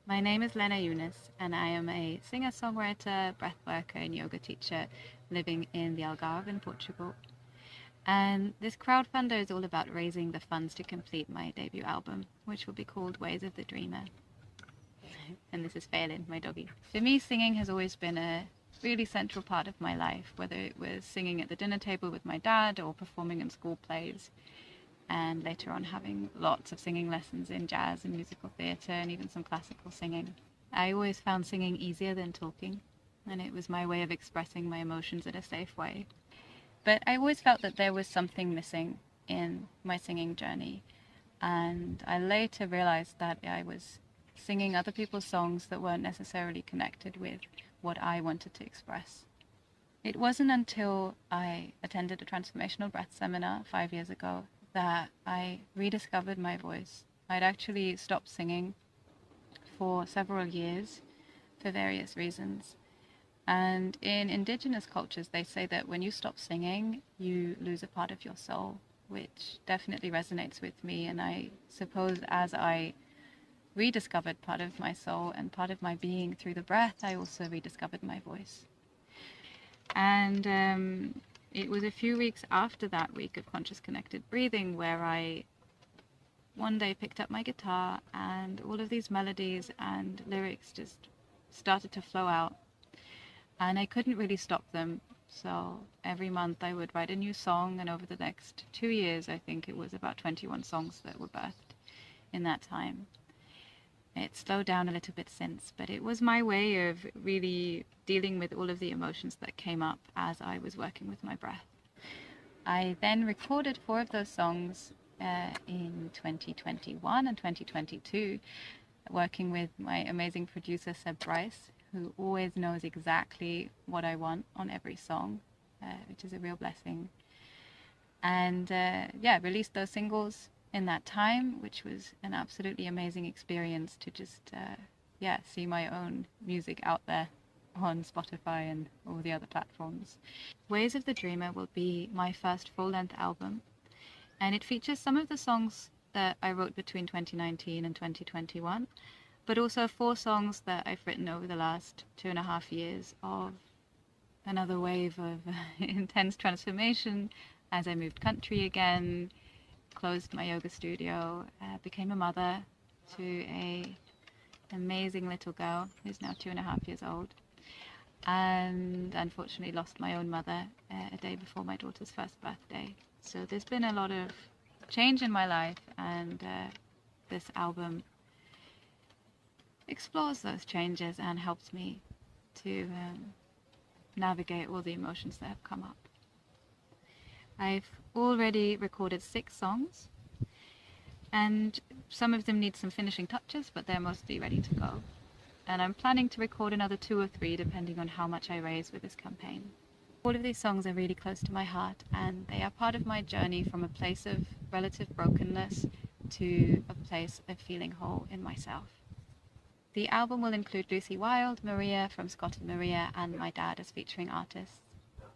My name is Lena Yunus, and I am a singer-songwriter, breathworker, and yoga teacher living in the Algarve in Portugal. And this crowdfunder is all about raising the funds to complete my debut album, which will be called Ways of the Dreamer. And this is Phelan, my doggy. For me, singing has always been a really central part of my life, whether it was singing at the dinner table with my dad or performing in school plays, and later on having lots of singing lessons in jazz and musical theatre and even some classical singing. I always found singing easier than talking, and it was my way of expressing my emotions in a safe way. But I always felt that there was something missing in my singing journey, and I later realized that I was singing other people's songs that weren't necessarily connected with what I wanted to express. It wasn't until I attended a transformational breath seminar 5 years ago that I rediscovered my voice. I'd actually stopped singing for several years for various reasons. And in indigenous cultures, they say that when you stop singing, you lose a part of your soul, which definitely resonates with me. And I suppose as I rediscovered part of my soul and part of my being through the breath, I also rediscovered my voice. And it was a few weeks after that week of conscious connected breathing where I one day picked up my guitar and all of these melodies and lyrics just started to flow out, and I couldn't really stop them. So every month I would write a new song, and over the next 2 years I think it was about 21 songs that were birthed in that time. It slowed down a little bit since, but it was my way of really dealing with all of the emotions that came up as I was working with my breath. I then recorded 4 of those songs in 2021 and 2022, working with my amazing producer Seb Bryce, who always knows exactly what I want on every song, which is a real blessing. And released those singles in that time, which was an absolutely amazing experience to just see my own music out there on Spotify and all the other platforms. Ways of the Dreamer will be my first full-length album, and it features some of the songs that I wrote between 2019 and 2021, but also 4 songs that I've written over the last 2.5 years of another wave of intense transformation as I moved country again, closed my yoga studio, became a mother to an amazing little girl who's now 2.5 years old, and unfortunately lost my own mother a day before my daughter's first birthday. So there's been a lot of change in my life, and this album explores those changes and helps me to navigate all the emotions that have come up. I've already recorded 6 songs, and some of them need some finishing touches, but they're mostly ready to go. And I'm planning to record another 2 or 3 depending on how much I raise with this campaign. All of these songs are really close to my heart, and they are part of my journey from a place of relative brokenness to a place of feeling whole in myself. The album will include Lucy Wilde, Maria from Scott and Maria, and my dad as featuring artists.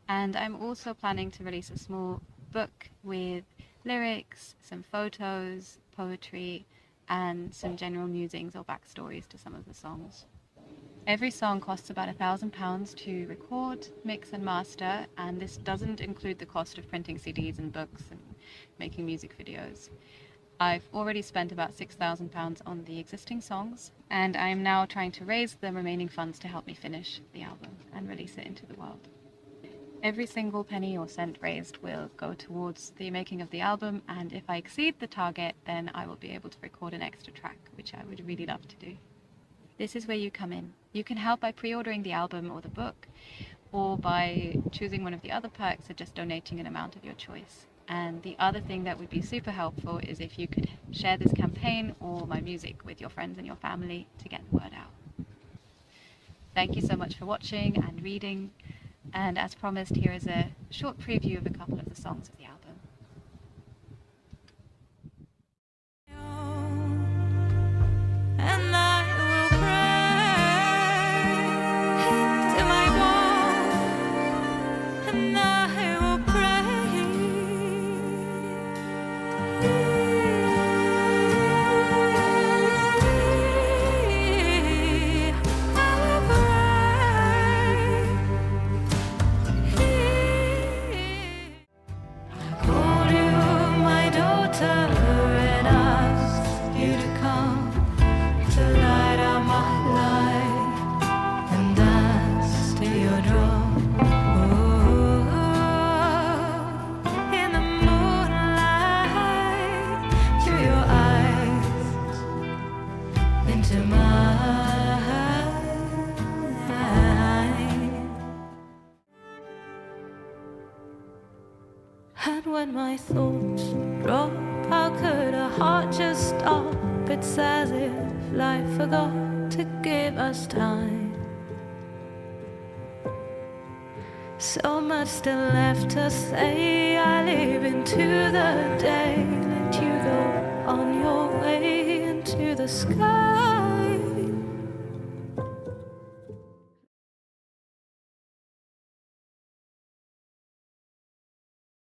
And I'm also planning to release a small book with lyrics, some photos, poetry, and some general musings or backstories to some of the songs. Every song costs about £1,000 to record, mix and master, and this doesn't include the cost of printing CDs and books and making music videos. I've already spent about £6,000 on the existing songs, and I'm now trying to raise the remaining funds to help me finish the album and release it into the world. Every single penny or cent raised will go towards the making of the album, and if I exceed the target, then I will be able to record an extra track, which I would really love to do. This is where you come in. You can help by pre-ordering the album or the book, or by choosing one of the other perks or just donating an amount of your choice. And the other thing that would be super helpful is if you could share this campaign or my music with your friends and your family to get the word out. Thank you so much for watching and reading. And as promised, here is a short preview of a couple of the songs of the album. And I will pray to my wall, and I will pray. into mine. And when my thoughts drop, how could a heart just stop? It's as if life forgot to give us time. So much still left to say. I live into the day, let you go on your way into the sky.